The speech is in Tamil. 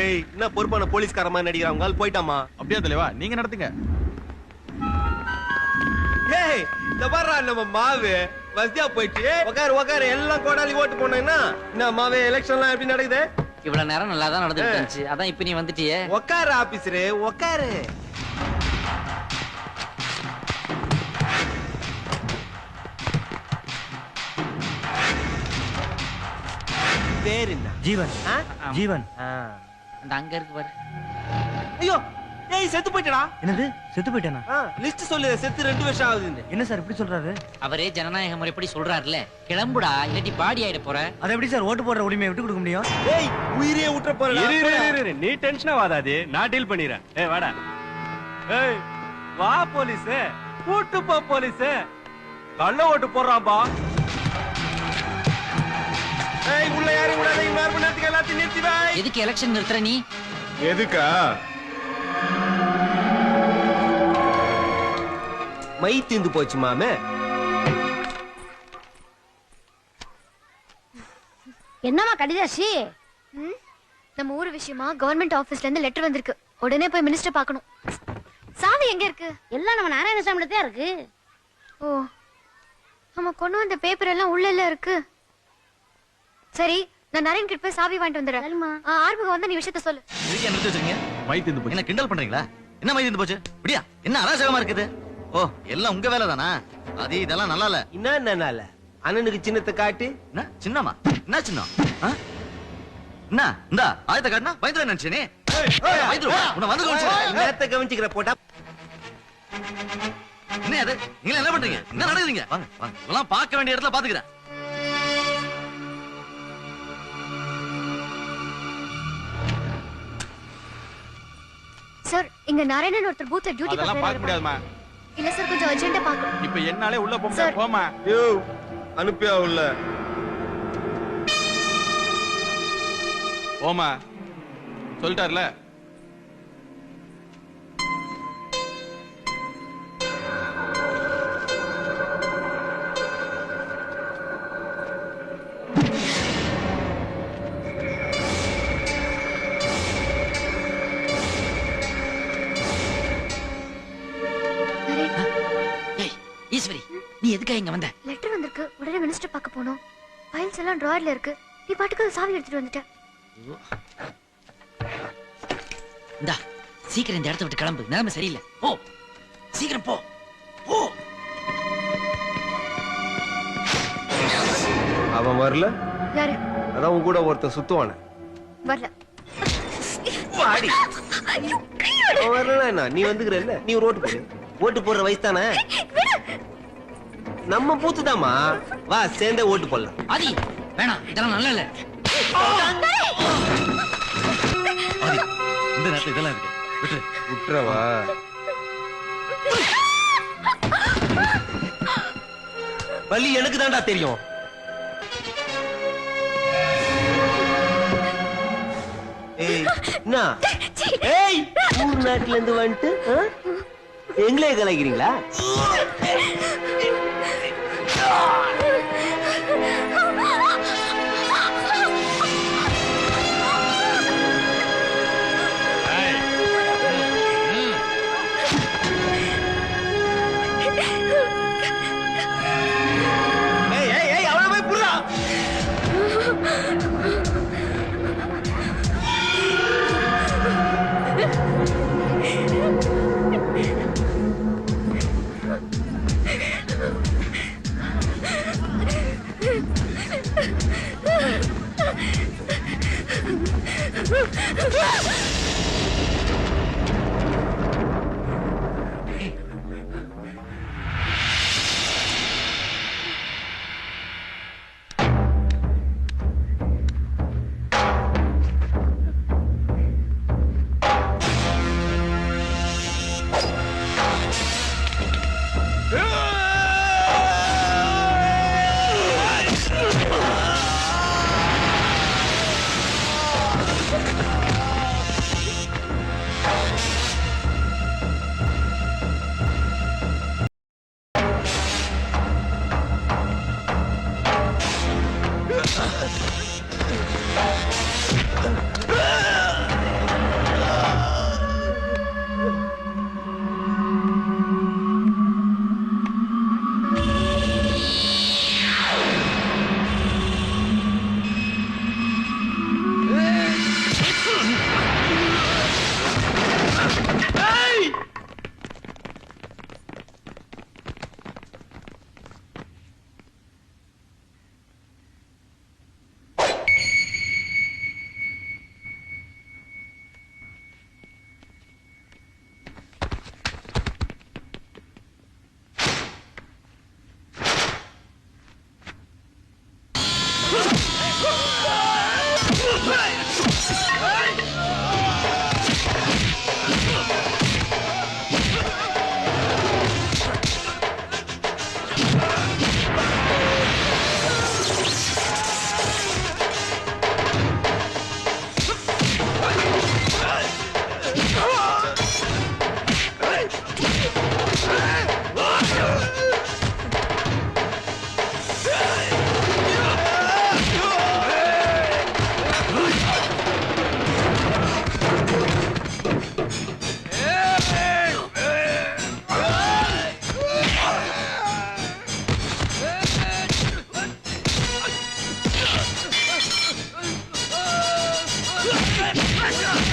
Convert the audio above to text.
ஏய் என்ன பொறுப்பான போலீஸ்காரமா நடிக்கிறாங்க ஆள் போய்ட்டாமா. அப்படியே தலைவா நீங்க நடத்துங்க. ஏய் இந்த பாறா நம்ம மாவு வசதியா போயிட்டு உட்காரு எல்லாம் கோடாலி ஓட்டு போனேன்னா என்ன மாவே எலெக்ஷன்லாம் எப்படி நடக்குது? இவ்வளவு நேரம் நல்லா தான் நடந்துட்டு இருந்துச்சு. அதான் இப்ப நீ வந்துட்டியே. உட்காரு ஆபீசரே உட்காரு. பேர் என்ன? ஜீவன். ஜீவன். அந்த அங்க இருக்கு பாரு. ஐயோ ஏய் செத்து போயிட்டடா. என்னது செத்து போயிட்டானா? லிஸ்ட் சொல்லு. செத்து 2 வருஷம் ஆகுது. என்ன சார் இப்படி சொல்றாரு? அவரே ஜனநாயக முறைப்படி சொல்றாருல, கிளம்புடா இல்லாட்டி பாடி ஆயிட போற. அது எப்படி சார் ஓட்டு போடுற உரிமையை விட்டு கொடுக்க முடியும்? ஏய் உயிரே விட்டுற போற. நீ டென்ஷனா வாதாதி, நான் டீல் பண்ணிறேன். ஏய் வாடா. ஏய் வா போலீஸ். கூட்டு போ போலீஸ். கள்ள ஓட்டு போடுறான்பா. ஏய் உள்ள யாரும் விடாத. இன்னொரு மணி நேரத்துக்கு எல்லாத்தையும் நிறுத்தி வை. எதுக்கு எலெக்ஷன் நிறுத்துற நீ? எதுக்கா? மை தீந்து போச்சு மாமே. என்னமா கடிதாசி? நம்ம ஊர் விஷயமா கவர்மெண்ட் ஆபீஸ்ல இருந்து லெட்டர் வந்திருக்கு. உடனே போய் மினிஸ்டர் பார்க்கணும். சாவி எங்க இருக்கு? எல்லாம் நம்ம நாராயணசாமில தான் இருக்கு. ஓ நம்ம கொண்டு வந்த பேப்பர் எல்லாம் உள்ள எல்லாம் இருக்கு. சரி நான் நரேன் கிட்ட போய் சாவி வாங்கிட்டு வந்துடுறேன். ஆர்வம் வந்து நீ விஷயத்த சொல்லு. இதுக்கு என்ன வச்சிருக்கீங்க? மை தீந்து போச்சு. என்ன கிண்டல் பண்றீங்களா? என்ன மை தீந்து போச்சு? விடியா என்ன அராஜகமா இருக்குது? ஓ எல்லாம் உங்க வேலை தானா? அது இதெல்லாம் நல்லா இல்ல. என்ன அண்ணனுக்கு சின்னத்தை காட்டு. என்ன சின்னமா? என்ன சின்னம்? என்ன இந்த ஆயத்தை காட்டினா பயந்துட நினைச்சேனே. உன்னை வந்து நேரத்தை கவனிச்சுக்கிற போட்டா என்ன அது? நீங்க என்ன பண்றீங்க? என்ன நடக்குதுங்க? வாங்க வாங்க இதெல்லாம் பார்க்க வேண்டிய இடத்துல பாத்துக்கிறேன். சார் இங்க நாராயணன் ஒருத்தர் பூத் டியூட்டி அதெல்லாம் பார்க்க முடியாதுமா. இல்ல சார் கொஞ்சம் அர்ஜென்ட்டா பார்க்கணும். இப்போ என்னாலே உள்ள போக முடியாது. போமா. யோ அனுப்பியா உள்ள. போமா. சொல்லிட்டார்ல. ஈஸ்வரி நீ எதுக்காக இங்க வந்த? லெட்டர் வந்திருக்கு. உடனே மினிஸ்டர் பார்க்க போணும். ஃபைல்ஸ் எல்லாம் டிராயர்ல இருக்கு. நீ பாட்டுக்கு சாவி எடுத்துட்டு வந்துட்ட. இந்தா சீக்கிரம் இந்த இடத்தை விட்டு கிளம்பு. நிலைமை சரியில்லை. போ சீக்கிரம் போ. போ. அவன் வரல. யாரு? அதான் உன் கூட ஒருத்தன் சுத்துவானே. வரல. வாடி. அவன் வரல என்ன? நீ வந்துக்கிறல்ல. நீ ஒரு ஓட்டு போடு. ஓட்டு போடுற வயசு தானே. நம்ம பூத்துதாமா. வா சேர்ந்தே ஓட்டு போடலாம். ஆதி வேணாம் இதெல்லாம் நல்லா இல்ல. ஆதி இந்த நேரத்துல இதெல்லாம் இருக்கு. விட்டு விட்டுறவா? வலி எனக்கு தான்டா தெரியும். ஏய் என்ன? ஏய் ஊர் நாட்டுல இருந்து வந்துட்டு எங்களே கலாய்க்கிறீங்களா? Ah!